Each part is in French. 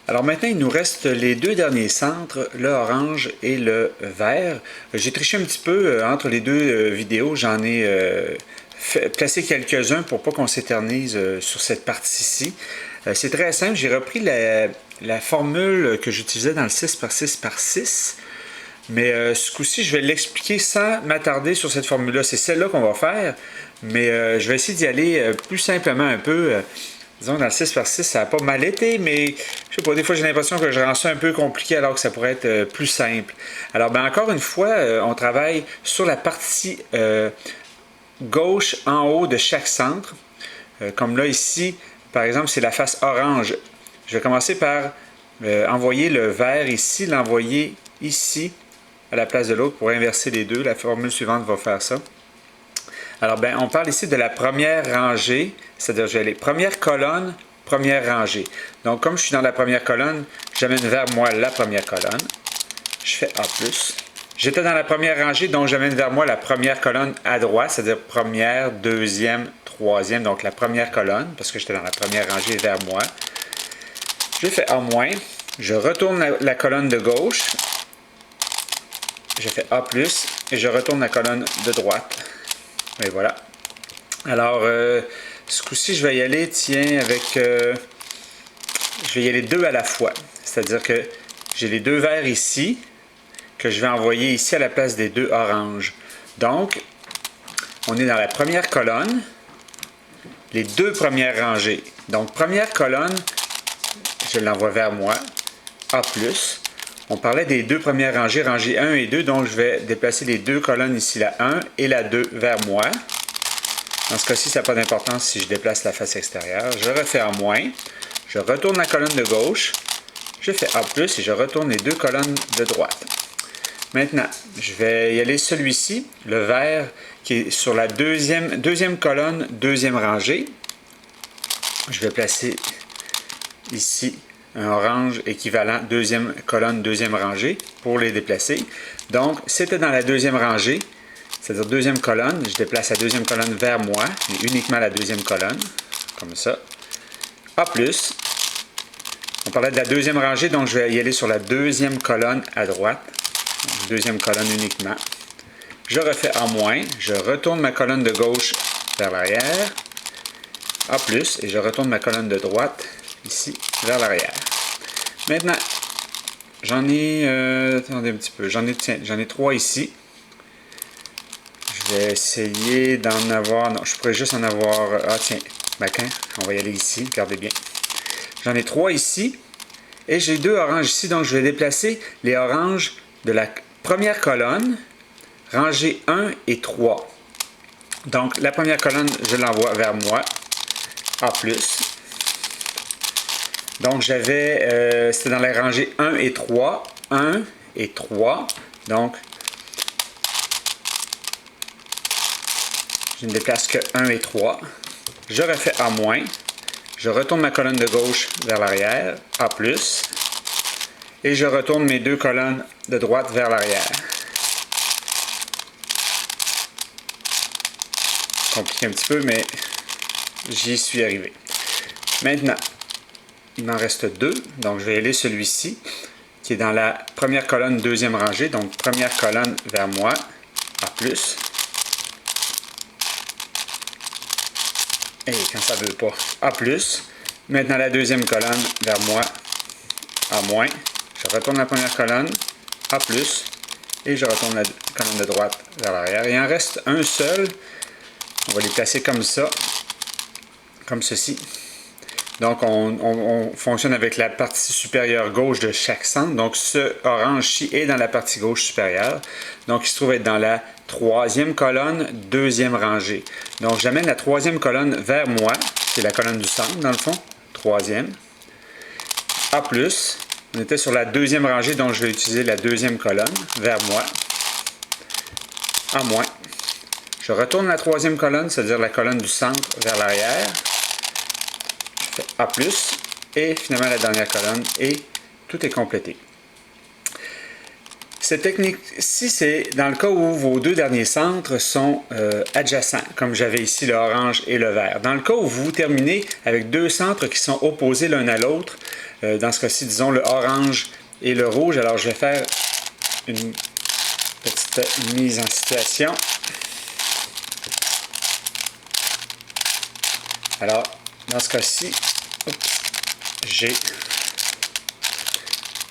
Alors maintenant, il nous reste les deux derniers centres, le orange et le vert. J'ai triché un petit peu entre les deux vidéos. J'en ai placé quelques-uns pour pas qu'on s'éternise sur cette partie-ci. C'est très simple. J'ai repris la formule que j'utilisais dans le 6x6x6. Mais ce coup-ci, je vais l'expliquer sans m'attarder sur cette formule-là. C'est celle-là qu'on va faire. Mais je vais essayer d'y aller plus simplement un peu. Disons, dans le 6x6, ça n'a pas mal été, mais je sais pas, des fois j'ai l'impression que je rends ça un peu compliqué alors que ça pourrait être plus simple. Alors, ben, encore une fois, on travaille sur la partie gauche en haut de chaque centre. Comme là, ici, par exemple, c'est la face orange. Je vais commencer par envoyer le vert ici, l'envoyer ici à la place de l'autre pour inverser les deux. La formule suivante va faire ça. Alors, ben, on parle ici de la première rangée, c'est-à-dire je vais aller première colonne, première rangée. Donc, comme je suis dans la première colonne, j'amène vers moi la première colonne. Je fais A+. J'étais dans la première rangée, donc j'amène vers moi la première colonne à droite, c'est-à-dire première, deuxième, troisième, donc la première colonne, parce que j'étais dans la première rangée vers moi. Je fais A-, je retourne la colonne de gauche, je fais A+, et je retourne la colonne de droite. Et voilà. Alors, ce coup-ci, je vais y aller, tiens, avec... je vais y aller deux à la fois. C'est-à-dire que j'ai les deux verts ici, que je vais envoyer ici à la place des deux oranges. Donc, on est dans la première colonne, les deux premières rangées. Donc, première colonne, je l'envoie vers moi, A+. On parlait des deux premières rangées, rangées 1 et 2, donc je vais déplacer les deux colonnes ici, la 1 et la 2 vers moi. Dans ce cas-ci, ça n'a pas d'importance si je déplace la face extérieure. Je refais A-, je retourne la colonne de gauche, je fais A+, et je retourne les deux colonnes de droite. Maintenant, je vais y aller celui-ci, le vert, qui est sur la deuxième colonne, deuxième rangée. Je vais placer ici un orange équivalent deuxième colonne, deuxième rangée pour les déplacer. Donc, c'était dans la deuxième rangée, c'est-à-dire deuxième colonne. Je déplace la deuxième colonne vers moi, mais uniquement la deuxième colonne, comme ça. A+. On parlait de la deuxième rangée, donc je vais y aller sur la deuxième colonne à droite. Deuxième colonne uniquement. Je refais A-, je retourne ma colonne de gauche vers l'arrière. A+, et je retourne ma colonne de droite ici vers l'arrière. Maintenant, j'en ai, attendez un petit peu, j'en ai 3 ici. Je vais essayer d'en avoir, non, je pourrais juste en avoir, ah tiens, Macan, on va y aller ici, regardez bien. J'en ai 3 ici, et j'ai 2 oranges ici, donc je vais déplacer les oranges de la première colonne, rangée 1 et 3. Donc, la première colonne, je l'envoie vers moi, A+. Donc, j'avais, c'était dans la rangée 1 et 3. 1 et 3. Donc, je ne déplace que 1 et 3. Je refais A-. Je retourne ma colonne de gauche vers l'arrière, A+. Et je retourne mes deux colonnes de droite vers l'arrière. Compliqué un petit peu, mais j'y suis arrivé. Maintenant, il m'en reste 2, donc je vais aller celui-ci, qui est dans la première colonne, deuxième rangée, donc première colonne vers moi, A+. Et quand ça ne veut pas, A+. Maintenant, la deuxième colonne vers moi, A-. Je retourne la première colonne, A+, et je retourne la colonne de droite vers l'arrière. Il en reste un seul. On va les placer comme ça, comme ceci. Donc, on fonctionne avec la partie supérieure gauche de chaque centre. Donc, ce orange-ci est dans la partie gauche supérieure. Donc, il se trouve être dans la troisième colonne, deuxième rangée. Donc, j'amène la troisième colonne vers moi. C'est la colonne du centre, dans le fond. Troisième. A+. On était sur la deuxième rangée, donc je vais utiliser la deuxième colonne vers moi. A-. Je retourne la troisième colonne, c'est-à-dire la colonne du centre vers l'arrière. Je fais A+, et finalement la dernière colonne, et tout est complété. Cette technique-ci, c'est dans le cas où vos deux derniers centres sont adjacents, comme j'avais ici le orange et le vert. Dans le cas où vous terminez avec deux centres qui sont opposés l'un à l'autre, dans ce cas-ci, disons le orange et le rouge, alors je vais faire une petite mise en situation. Alors, dans ce cas-ci, j'ai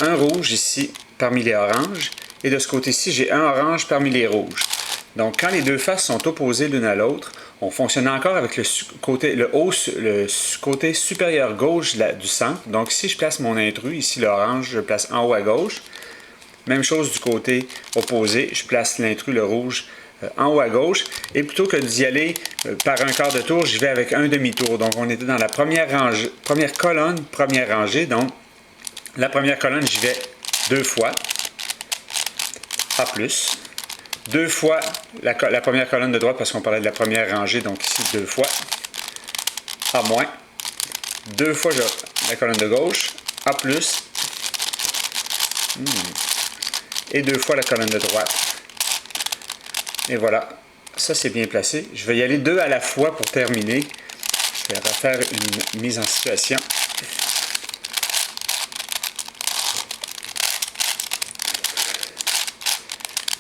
un rouge ici parmi les oranges, et de ce côté-ci, j'ai un orange parmi les rouges. Donc, quand les deux faces sont opposées l'une à l'autre, on fonctionne encore avec le côté supérieur gauche du centre. Donc, si je place mon intrus, ici l'orange, je le place en haut à gauche. Même chose du côté opposé, je place l'intrus, le rouge, en haut à gauche. Et plutôt que d'y aller par un quart de tour, je vais avec un demi-tour. Donc, on était dans la première colonne, première rangée. Donc, la première colonne, j'y vais deux fois. A plus. Deux fois la première colonne de droite, parce qu'on parlait de la première rangée, donc ici deux fois. A moins. Deux fois la colonne de gauche. A plus. Et deux fois la colonne de droite. Et voilà, ça c'est bien placé. Je vais y aller deux à la fois pour terminer. Je vais refaire une mise en situation.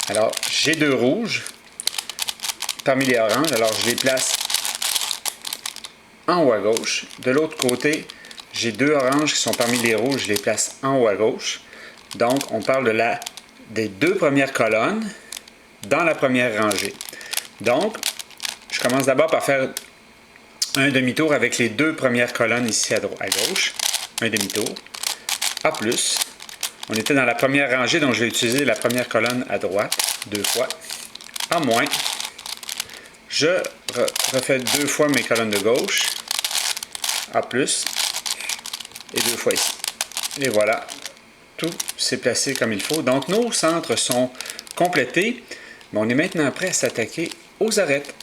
Alors, j'ai deux rouges parmi les oranges. Alors, je les place en haut à gauche. De l'autre côté, j'ai deux oranges qui sont parmi les rouges. Je les place en haut à gauche. Donc, on parle des deux premières colonnes dans la première rangée. Donc, je commence d'abord par faire un demi-tour avec les deux premières colonnes ici à gauche. Un demi-tour. A plus. On était dans la première rangée, donc je vais utiliser la première colonne à droite, deux fois. A moins. Je refais deux fois mes colonnes de gauche. A plus. Et deux fois ici. Et voilà. Tout s'est placé comme il faut. Donc, nos centres sont complétés. Mais on est maintenant prêt à s'attaquer aux arêtes.